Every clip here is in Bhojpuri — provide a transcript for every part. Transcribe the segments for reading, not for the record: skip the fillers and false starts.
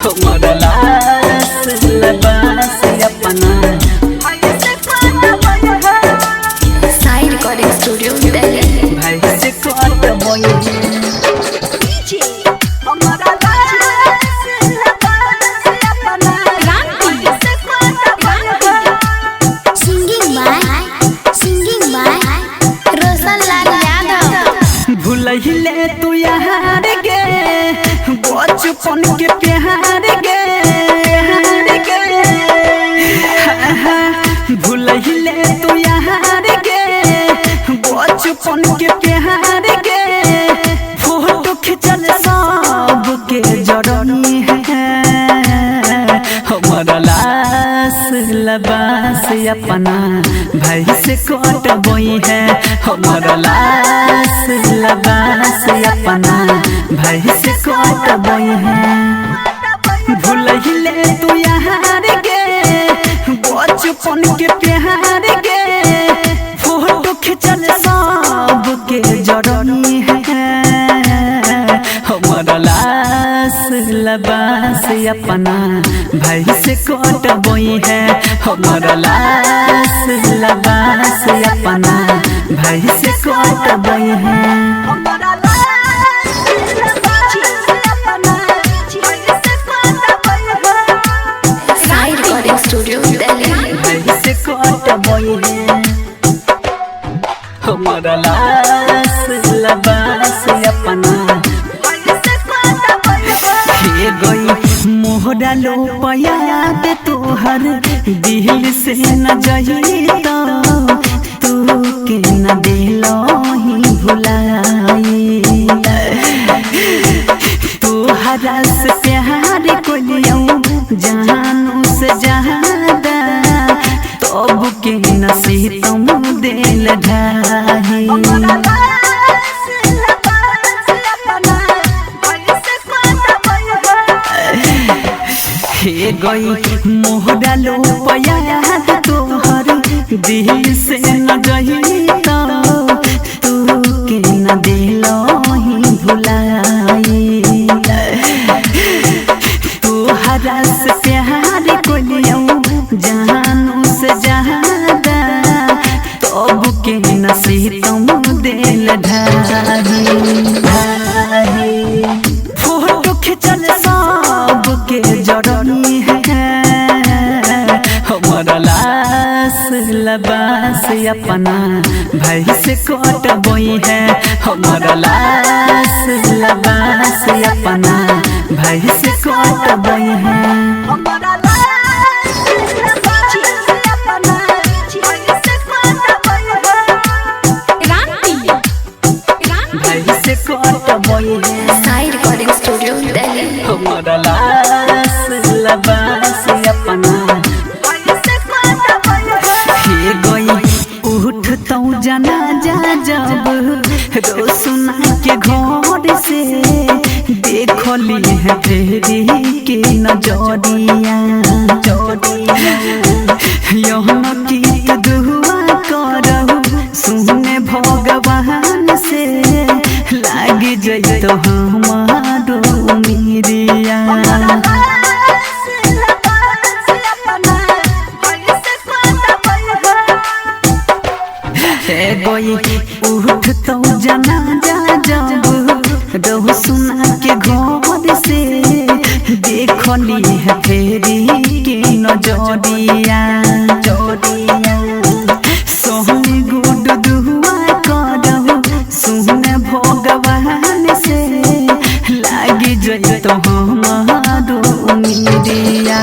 हमारा लाश लबास अपना साई रिकॉर्डिंग स्टूडियो दिल्ली। भाई से कोट बोई भूलहिले तू यार गे बचपन के प्यार गे भूलहिले तू यार गे बचपन के प्यार गे फोटो खिंचल सब के जरनी है हमारा लाश लबास अपना भाई से कोट बोई है हमारा लाश लबास अपना भाई से कोट बोई है भूलहिले तू यार गे बचपन के प्यार गे फोटो खिंचल सब के जरनी है हमारा लाश लबास अपना भाई से कोट बोई है हमारा लाश लबास अपना भाई से कोट बोई है साई रिकॉर्डिंग स्टूडियो दिल्ली। भाई से कोट बोई है हमारा लाश लबास अपना हे गई मोहरा लो पयाद तोहर दिल से न जही तू के न दिलो ही भुलाई तोहरा से प्यार कोलियो जानू से ज्यादा तब के नसीब तुम दिल ढाही हे गई मोहरा लो पयाद तोहर दिल से न गई तू के न दिलो ही भुलाई तोहरा से प्यार कोलियो जानू से ज्यादा तब के नसीब तुम दिल ढाही फोटो खिंचल सब के जरनी है हमारा लाश लबास अपना भाई से कोट बोई है हमारा लाश लबास अपना भाई से कोट बोई है भाई से कोट बोई है साई रिकॉर्डिंग स्टूडियो दिल्ली। हमारा लाश लबास अपना हे गई उठतौ जना जा जब रोसुना के घर से देखली है फेरी के नजरिया यौन की दुआ करहु सुने भगवान से लाग जइतो हमारो उमिरिया हे गई उठतौ जना जा जब रोसुना के घर से देखली है फेरी के नजरिया सोहनी गुड दुआ करहु सुने भगवान से लाग जइतो हमारो उमिरिया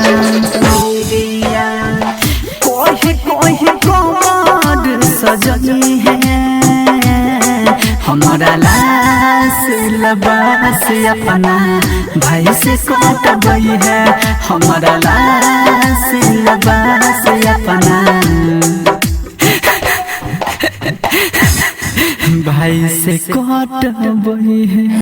कोही कोमर सजनी है हमारा लाश लबास अपना भाई से कोट गई है हमारा लाश लबास अपना भाई से कोट गई है।